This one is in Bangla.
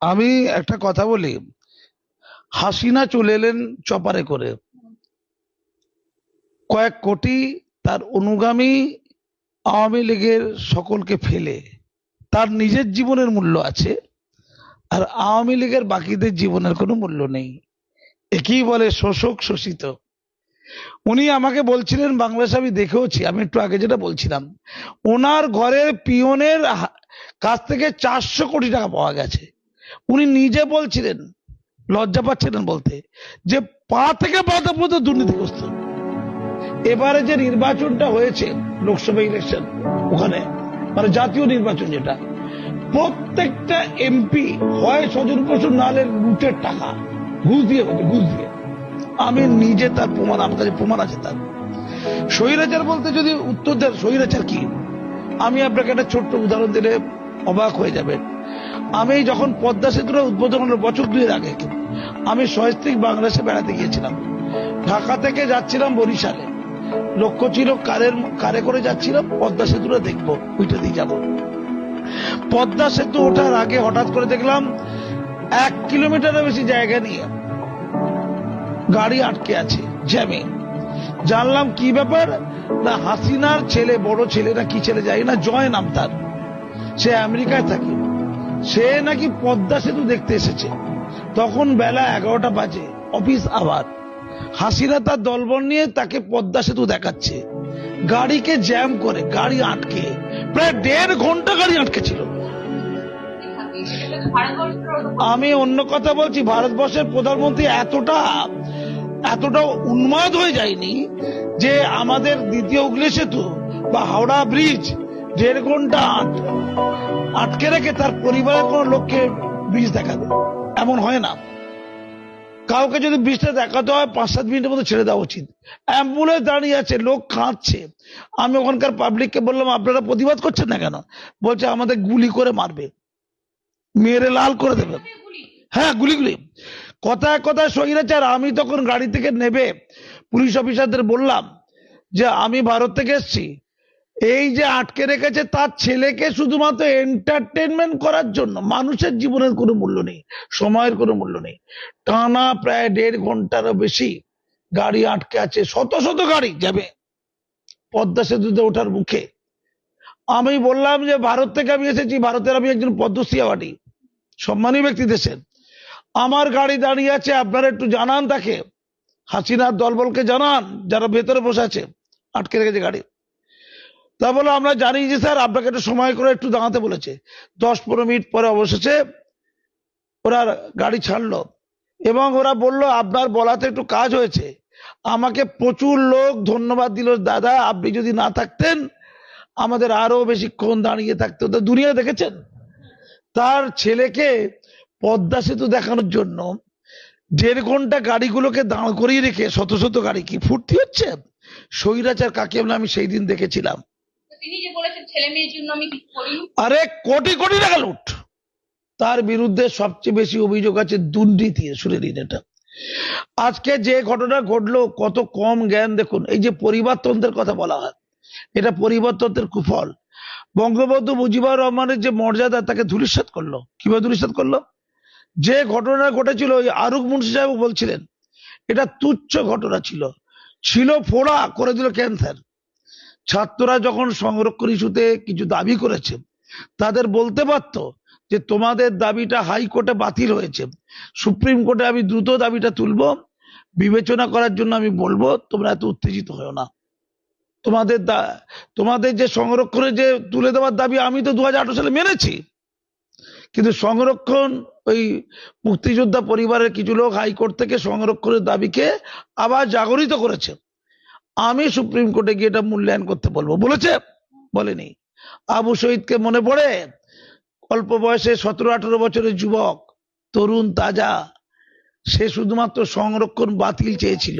আমি একটা কথা বলি। হাসিনা চলে এলেন চপারে করে, কয়েক কোটি তার অনুগামী আওয়ামী লীগের সকলকে ফেলে। তার নিজের জীবনের মূল্য আছে, আর আওয়ামী লীগের বাকিদের জীবনের কোনো মূল্য নেই। একেই বলে শোষক শোষিত। উনি আমাকে বলছিলেন, বাংলাদেশ আমি দেখেওছি, আমি একটু আগে যেটা বলছিলাম, ওনার ঘরের পিয়নের কাছ থেকে 400 কোটি টাকা পাওয়া গেছে। উনি নিজে বলছিলেন, লজ্জা পাচ্ছিলেন বলতে, যে পা থেকে পাতা পর্যন্ত দুর্নীতিগ্রস্ত। এবারে যে নির্বাচনটা হয়েছে, লোকসভা ইলেকশন, ওখানে মানে জাতীয় নির্বাচন, যেটা প্রত্যেকটা এমপি হয় স্বজন পোষণ, নাহলে লুটের টাকা ঘুষ দিয়ে হচ্ছে, ঘুষ দিয়ে। আমি নিজে তার প্রমাণ, আমার কাছে প্রমাণ আছে তার। স্বৈরাচার বলতে যদি উত্তর দেন স্বৈরাচার কি, আমি আপনাকে একটা ছোট্ট উদাহরণ দিলে অবাক হয়ে যাবেন। আমি যখন পদ্মা সেতুটা উদ্বোধন হলো বছর 2 আগে, আমি সহস্ত্রীক বাংলাদেশে বেড়াতে গিয়েছিলাম। ঢাকা থেকে যাচ্ছিলাম বরিশালে, লক্ষ্য ছিল কারে করে যাচ্ছিলাম, পদ্মা সেতুটা দেখবো, ওইটা দিয়ে যাবো। পদ্মা সেতু ওঠার আগে হঠাৎ করে দেখলাম 1 কিলোমিটারের বেশি জায়গা নিয়ে গাড়ি আটকে আছে জ্যামে। জানলাম কি ব্যাপার, না হাসিনার ছেলে, বড় ছেলে না কি ছেলে যাই না, জয় নাম তার, সে আমেরিকায় থাকে, সে নাকি পদ্মা সেতু দেখতে এসেছে। তখন বেলা 11টা বাজে, অফিস আবার। হাসিনা তার দলবল নিয়ে তাকে পদ্মা সেতু দেখাচ্ছে, গাড়িকে জ্যাম করে, গাড়ি আটকে প্রায় 1.5 ঘন্টা গাড়ি আটকে ছিল। আমি অন্য কথা বলছি, ভারতবর্ষের প্রধানমন্ত্রী এতটা উন্মাদ হয়ে যায়নি যে আমাদের দ্বিতীয় হুগলি সেতু বা হাওড়া ব্রিজ 1.5 ঘন্টা আটকে রেখে তার পরিবারের কোন লোককে ব্রিজ দেখাবে। এমন হয় না। কাউকে যদি ব্রিজটা দেখাতে হয় 5-7 মিনিটের মধ্যে ছেড়ে দেওয়া উচিত। অ্যাম্বুলেন্স দাঁড়িয়ে আছে, লোক কাঁদছে। আমি ওখানকার পাবলিককে বললাম, আপনারা প্রতিবাদ করছেন না কেন? বলছে আমাদের গুলি করে মারবে, মেরে লাল করে দেবে। হ্যাঁ, গুলি। কথায় কথায় স্বৈরাচার। আমি তখন গাড়ি থেকে নেবে পুলিশ অফিসারদের বললাম যে আমি ভারত থেকে এসেছি, এই যে আটকে রেখেছে তার ছেলেকে শুধুমাত্র এন্টারটেনমেন্ট করার জন্য। মানুষের জীবনের কোনো মূল্য নেই, সময়ের কোনো মূল্য নেই। টানা প্রায় 1.5 ঘন্টারও বেশি গাড়ি আটকে আছে, শত শত গাড়ি যাবে পদ্মা সেতুতে ওঠার মুখে। আমি বললাম যে ভারত থেকে আমি এসেছি, ভারতের আমি একজন পদ্মশ্রী অ্যাওয়ার্ডী সম্মানী ব্যক্তি দেশের, আমার গাড়ি দাঁড়িয়ে আছে, আপনারা একটু জানান তাকে, হাসিনার দলবলকে জানান যারা ভেতরে বসে আছে, আটকে রেখেছে গাড়ি। তা বলে আমরা জানি যে স্যার আপনাকে একটু সময় করে একটু দাঁড়াতে বলেছে। 10-15 মিনিট পরে অবশেষে ওরা গাড়ি ছাড়লো এবং ওরা বলল আপনার বলাতে একটু কাজ হয়েছে। আমাকে প্রচুর লোক ধন্যবাদ দিল, দাদা আপনি যদি না থাকতেন আমাদের আরো বেশিক্ষণ দাঁড়িয়ে থাকতে হতো। দুনিয়া দেখেছেন, তার ছেলেকে পদ্মা সেতু দেখানোর জন্য 1.5 ঘন্টা গাড়িগুলোকে দাঁড় করিয়ে রেখে শত শত গাড়ি কি ফুর্তি হচ্ছে? স্বৈরাচার কাকে বলে আমি সেই দিন দেখেছিলাম। তিনি যে বলেছেন ছেলে মেয়ের জন্য আমি কিছু করি, আরে কোটি কোটি টাকা লুট। তার বিরুদ্ধে সবচেয়ে বেশি অভিযোগ আছে দুর্নীতি। শুনে নিন এটা। আজকে যে ঘটনা ঘটলো, কত কম জ্ঞান দেখুন। এই যে পরিবারতন্ত্রের কথা বলা হয়, এটা পরিবারতন্ত্রের কুফল। বঙ্গবন্ধু মুজিবুর রহমানের যে মর্যাদা, তাকে ধূলিসাৎ করলো। কিভাবে ধূলিসাৎ করলো? যে ঘটনা ঘটেছিল, ওই আরুক মুন্সি সাহেব বলছিলেন এটা তুচ্ছ ঘটনা ছিল ফোড়া করে দিল ক্যান্সার। ছাত্ররা যখন সংরক্ষণ ইস্যুতে কিছু দাবি করেছে, তাদের বলতে পারত যে তোমাদের দাবিটা হাইকোর্টে বাতিল হয়েছে, সুপ্রিম কোর্টে আমি দ্রুত দাবিটা তুলবো, বিবেচনা করার জন্য আমি বলবো, তোমরা এত উত্তেজিত হও না। তোমাদের যে সংরক্ষণের যে তুলে দেওয়ার দাবি আমি তো 2018 সালে মেনেছি, কিন্তু সংরক্ষণ, ওই মুক্তিযোদ্ধা পরিবারের কিছু লোক হাইকোর্ট থেকে সংরক্ষণের দাবিকে আবার জাগরিত করেছে। আমি সুপ্রিম কোর্টে গিয়ে এটা মূল্যায়ন করতে বলবো। বলেছে? বলেনি। আবু শহীদকে মনে পড়ে? অল্প বয়সে 17-18 বছরের যুবক, তরুণ তাজা, সে শুধুমাত্র সংরক্ষণ বাতিল চেয়েছিল।